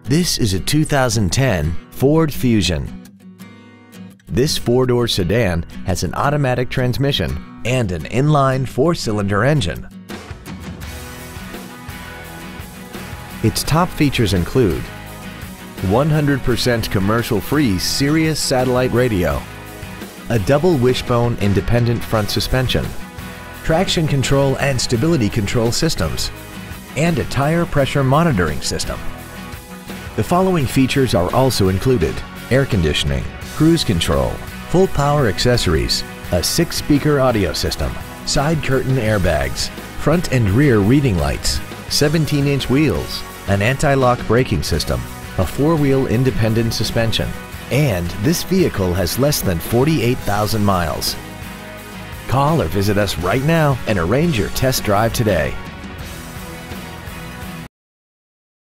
This is a 2010 Ford Fusion. This four-door sedan has an automatic transmission and an inline four-cylinder engine. Its top features include 100% commercial-free Sirius satellite radio, a double wishbone independent front suspension, traction control and stability control systems, and a tire pressure monitoring system. The following features are also included: air conditioning, cruise control, full power accessories, a 6-speaker audio system, side curtain airbags, front and rear reading lights, 17-inch wheels, an anti-lock braking system, a 4-wheel independent suspension, and this vehicle has less than 48,000 miles. Call or visit us right now and arrange your test drive today.